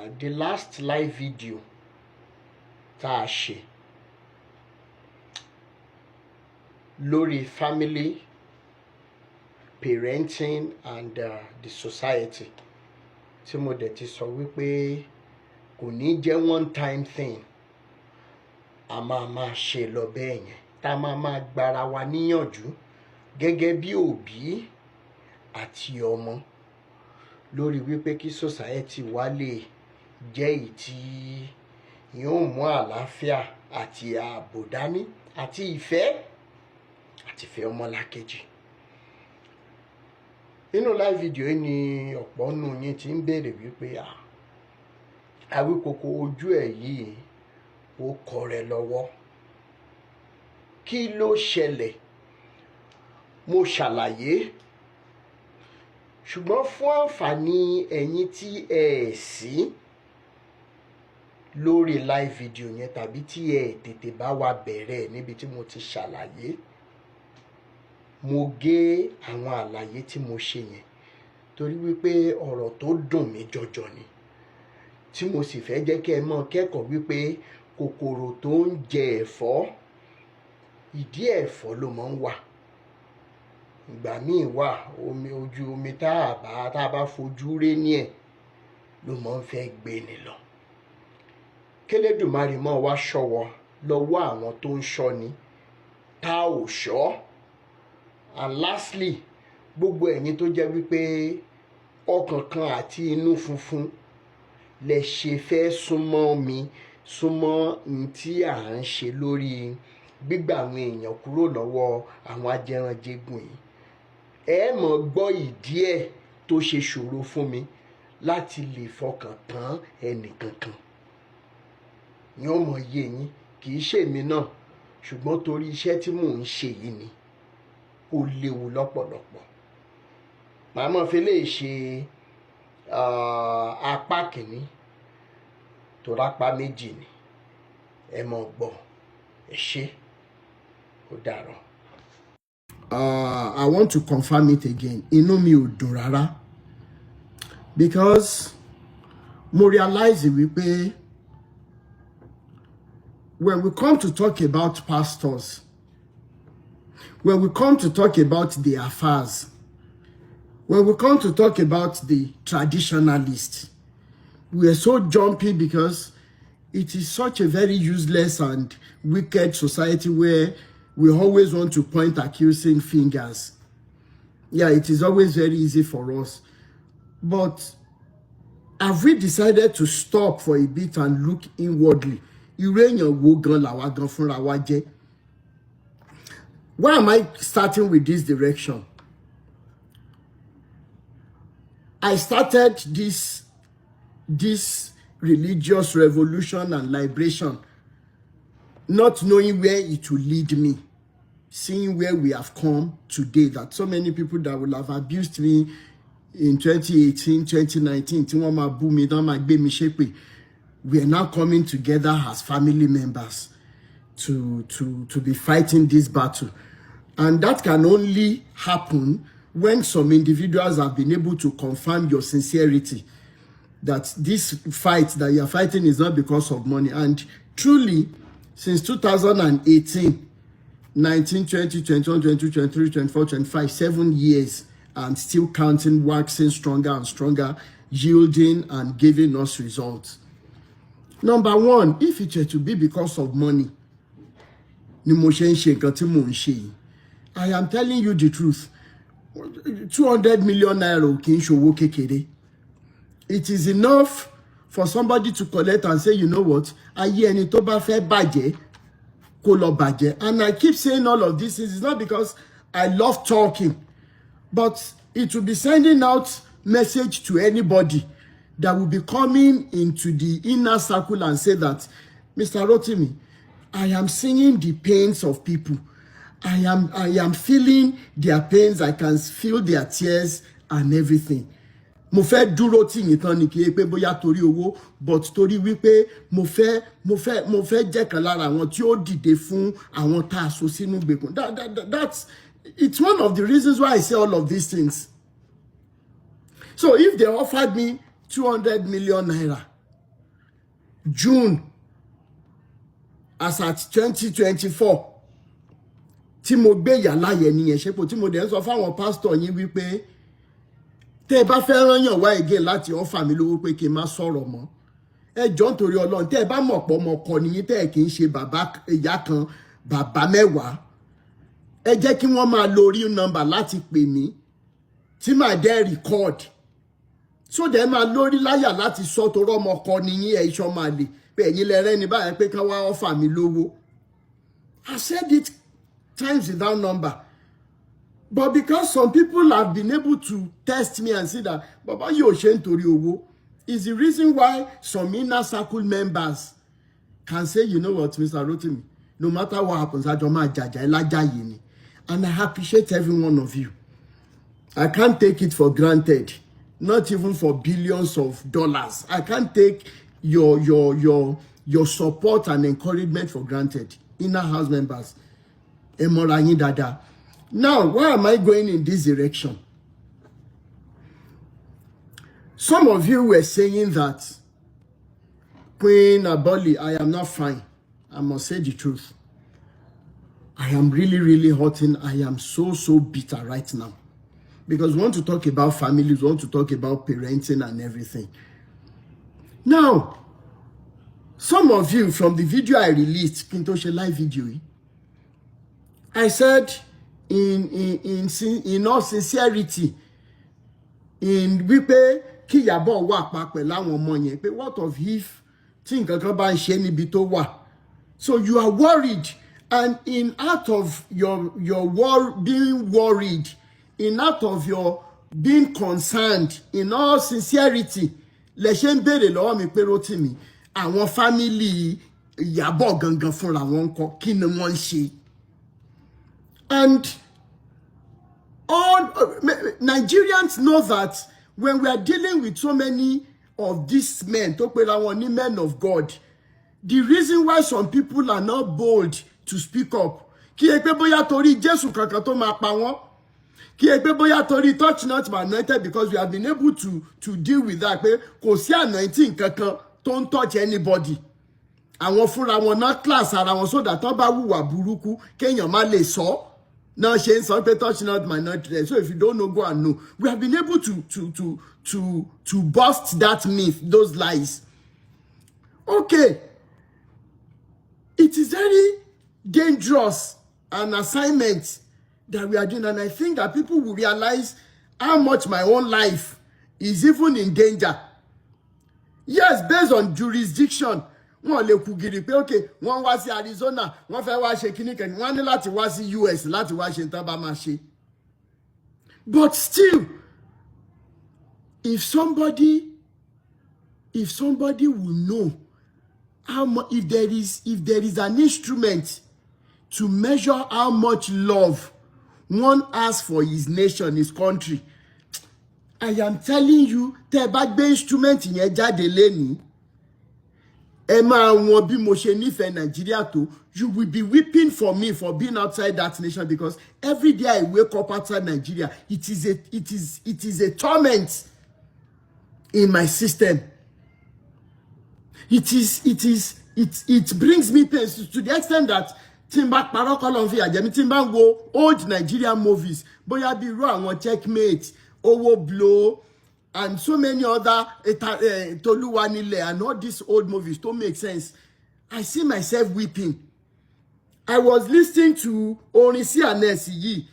The last live video tá a ṣe lórí family, parenting and the society tí mo dẹ̀ ti sọ wípé kò ní jẹ́ one time thing, a máa ṣe lọ bẹ́ẹ̀ yẹn tá a máa gbára wa níyànjú gẹ́gẹ́ bí òbí àti ọmọ lórí wípé kí society wa lè jẹ́ èyí tí yóò mú àlàáfíà àti ààbò dání àti ìfẹ́ ọmọlàkejì. Nínú live video yìí ni ọ̀pọ̀ nù yín ti ń béèrè wípé Awíkoko ojú ẹ̀ yìí ó kọ rẹ̀ lọ́wọ́, kí ló ṣẹlẹ̀? Mo ṣàlàyé, ṣùgbọ́n fún àǹfààní ẹ̀yin tí ẹ sí lórí live video yẹn tàbí tí ẹ tètè bá wa bẹ̀rẹ̀ níbi tí mo ti ṣàlàyé, mo gé àwọn àlàyé tí mo ṣe yẹn torí wípé ọ̀rọ̀ tó dùn mí jọjọ ni, tí mo sì fẹ́ jẹ́ kí ẹ mọ̀ kẹ́kọ̀ọ́ wípé kòkòrò tó ń jẹ ẹ̀fọ́, ìdí ẹ̀fọ́ ló máa ń wà. Ìgbà míì wà ojú omi tá a bá fojú rí ní ẹ̀ ló máa ń fẹ́ gbé ni lọ. Kélédùmarè mọ́ wá ṣọ́wọ́ lọ́wọ́ àwọn tó ń ṣọ́ni tá ò ṣọ́. And lastly, gbogbo ẹ̀yin tó jẹ́ wípé ọkàn kan àti inú funfun lẹ ṣe fẹ́ súnmọ́ mi, súnmọ́ ní tí à ń ṣe lórí gbígbà àwọn èèyàn kúrò lọ́wọ́ àwọn ajẹranjẹgun yìí. Ẹ mọ̀ gbọ́ ìdí ẹ̀ tó ṣe ṣòro fún mi láti lè fọkàn tán ẹnìkankan. Yóò mọ̀ yé yín, kì í ṣèmi náà, ṣùgbọ́n torí iṣẹ́ tí mò ń ṣe yìí ni ó léwu lọ́pọ̀lọpọ̀. Màá mọ̀ fi lè ṣe apá kìíní tó rápá méjì ni. Ẹ mọ̀ gbọ́, ẹ ṣé, ó dàárọ̀. I want to confirm it again. Inú mi ò dùn rárá because mo realize wípé when we come to talk about pastors, when we come to talk about the affairs, when we come to talk about the traditionalists, we are so jumpy because it is such a very useless and wicked society where we always want to point accusing fingers. Yeah, it is always very easy for us. But have we decided to stop for a bit and look inwardly? Why am I starting with this direction? I started this religious revolution and liberation not knowing where it will lead me, seeing where we have come today, that so many people that will have abused me in 2018, 2019, we are now coming together as family members to be fighting this battle. And that can only happen when some individuals have been able to confirm your sincerity, that this fight that you are fighting is not because of money. And truly, since 2018, 19, 20, 21, 22, 23, 24, 25, 7 years, and still counting, waxing stronger and stronger, yielding and giving us results. Number one, if it were to be because of money, I am telling you the truth. 200 million naira kì í ṣòwò kékeré. It is enough for somebody to collect and say, you know what, ayé ẹni tó bá fẹ́ bàjẹ́ kó lọ bàjẹ́. And I keep saying all of this is not because I love talking, but it will be sending out message to anybody that will be coming into the inner circle and say that, Mr. Rotimi, I am seeing the pains of people. I am feeling their pains. I can feel their tears and everything. Mo fẹ́ dúró tì yín tán ni kì í pé bóyá torí owó, but torí wípé mo fẹ́ jẹ́ kan lára àwọn tí ó dìde fún àwọn tá a so sínú gbèkùn. That's it's one of the reasons why I say all of these things. So if they offered me 200 million naira, June as at 2024 tí mo gbé yàlá yẹn nìyẹn ṣepò tí mo dẹ̀ ń sọ fáwọn pásítọ̀ yín wípé tẹ́ bá fẹ́ rányàn wá again láti offer mi lówó pé kí n má sọ̀rọ̀ mọ́ ẹ jọ̀ọ́ nítorí Ọlọ́run tẹ́ bá mọ̀ pọ̀ ọmọ ọkọ nìyí tẹ́ kì í ṣe bàbá ìyá kan bàbá mẹ́wàá ẹ jẹ́ kí wọ́n máa lo real number láti pè mí tí màá dẹ́ record so dẹ̀ máa lórí láyà láti sọ torí ọmọ ọkọ nìyí ẹ̀ iṣọ́ máa lè pé ẹ̀yin lẹ́rẹ́ ní báyẹn pé kán wá offer mi lówó. I said it times without number. But because some people have been able to test me and see that Baba yóò ṣe nítorí owó is the reason why some inner circle members can say, you know what, Mr. Rotimi, no matter what happens, I don't mind jaja, elajaye. And I appreciate every one of you. I can't take it for granted, not even for billions of dollars. I can't take your support and encouragement for granted. Inner house members. Emoranyi dada. Now, why am I going in this direction? Some of you were saying that Queen Aboli, I am not fine. I must say the truth. I am really, really hurting. I am so bitter right now. Because we want to talk about families, we want to talk about parenting and everything. Now, some of you from the video I released, Kintoshe live video, I said in all sincerity, in wípé kí Ìyábọ̀ wà papọ̀ láwọn ọmọ yẹn pé what of if tí nǹkan kan bá ń ṣe níbi tó wà. So you are worried, and in out of your being worried, in out of your being concerned, in all sincerity, lẹ ṣe ń béèrè lọ́wọ́ mi pé Rótìmí àwọn family Ìyábọ̀ gangan fúnra wọn ńkọ́ kí ni wọ́n ń ṣe. And all Nigerians know that when we are dealing with so many of these men, men of God, the reason why some people are not bold to speak up, kí ẹ pé bóyá torí Jésù kankan tó máa pa wọ́n, kí ẹ pé bóyá torí touch not my anointed, because we have been able to deal with that, pé kò sí anointing kankan tó ń touch anybody. Àwọn fúnra wọn náà class ara wọn so that tó bá hùwà burúkú kéèyàn má lè sọ. Now Shane Sanpe touch not my not today. So if you don't know, go and know. We have been able to bust that myth, those lies. Okay. It is very dangerous an assignment that we are doing, and I think that people will realize how much my own life is even in danger. Yes, based on jurisdiction. Wọ́n lè kú gidi pé okay, wọ́n wá sí Arizona, wọ́n fẹ́ wá ṣe kíní kan, wọ́n ní láti wá sí US láti wá ṣe tán bá máa ṣe. But still, if somebody will know how much, if there is an instrument to measure how much love one has for his nation, his country, I am telling you, tẹ́ bá gbé instrument yẹn jáde lẹ́ni, ẹ máa wọ̀n bí mo ṣe nífẹ̀ẹ́ Nigeria tó, you will be weeping for me for being outside that nation, because every day I wake up outside Nigeria, it is a torment in my system. It brings me pain to the extent that timba parokolo fi ajemi timba wo old Nigerian movies, bóyá bí irú àwọn Checkmate, Owo Blow, and so many other Toluwanile and all these old movies don't make sense. I see myself weeping. I was listening to Orisi Anesi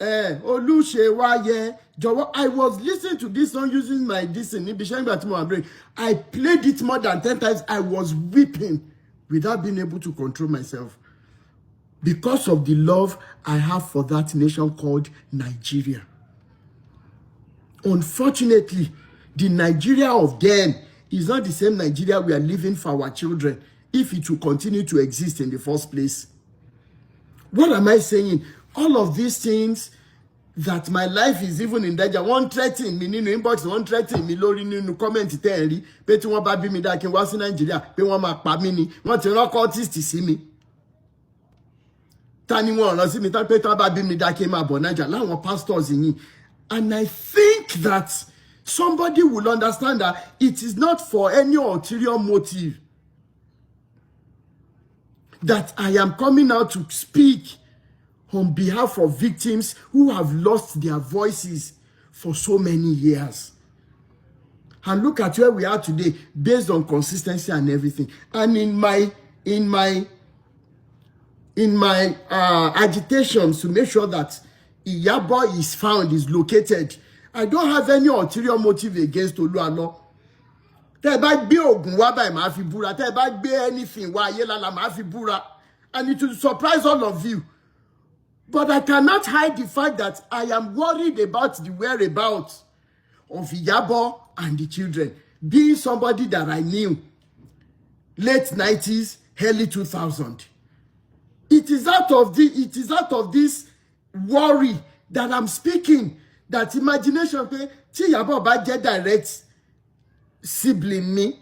Olusewaye Jowo. I was listening to this song using my break. I played it more than 10 times. I was weeping without being able to control myself because of the love I have for that nation called Nigeria. Unfortunately, the Nigeria of then is not the same Nigeria we are living for our children if it will continue to exist in the first place. What am I saying? All of these things, that my life is even in danger. One threatening me nínú inbox, one threatening me lórí nínú comment tẹ́ẹ̀rí pé tí wọ́n bá bí mi dá kí n wá sí Nigeria pé wọ́n máa pa mí ni. Wọ́n ti rán cultist sí mi. Ta ni wọ́n rán sí mi tán pé tí wọ́n bá bí mi dá kí n máa bọ̀ Nigeria láwọn pastors yìí. And I think that somebody will understand that it is not for any ulterior motive that I am coming out to speak on behalf of victims who have lost their voices for so many years. And look at where we are today based on consistency and everything. And in my agitations to make sure that Iyabo is found, is located, I don't have any ulterior motive against Oluwalo. Tẹ́ bá gbé ogun wá báyìí máa fi búra. Tẹ́ bá gbé anything wá ayé lala máa fi búra. And it will surprise all of you. But I cannot hide the fact that I am worried about the whereabouts of Iyabo and the children. Being somebody that I knew late 90s, early 2000. It is out of this worry that I'm speaking. That imagination, tí Iyabo bá jẹ́ direct sibling me,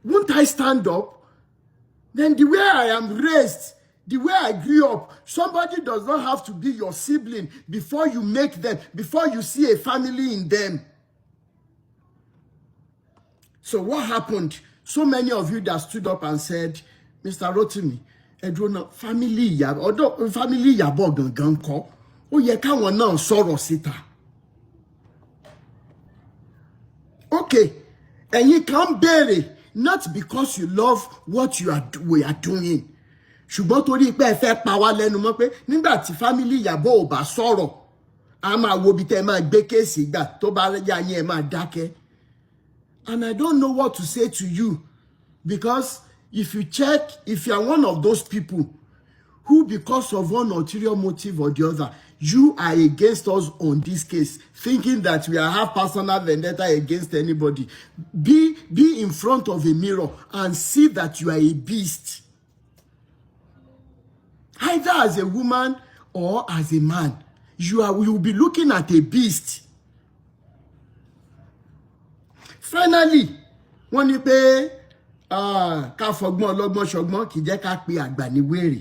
won't I stand up? Then the way I am raised, the way I grew up, somebody does not have to be your sibling before you make them, before you see a family in them. So what happened? So many of you that stood up and said, Mr. Rotimi, Edrona, family Iyabo gangan kọ́, ó yẹ káwọn náà sọ̀rọ̀ síta. Okay, ẹ̀yin kan béèrè, not because you love what we are doing. Ṣùgbọ́n torí pé ẹ fẹ́ pa wá lẹ́nu mọ́ pé nígbà tí family Iyabo ò bá sọ̀rọ̀, a máa wo bí tẹ́ máa gbé kéèsì gbà tó bá yá yín ẹ máa dákẹ́. And I don't know what to say to you, because if you are one of those people who, because of one ulterior motive or the other, you are against us on this case, thinking that we have personal vendetta against anybody, be in front of a mirror and see that you are a beast. Either as a woman or as a man, you will be looking at a beast. Finally, wọ́n ní pé ká fọgbọ́n ọlọ́gbọ́n ṣọgbọ́n kì í jẹ́ ká pe àgbà ní wèrè.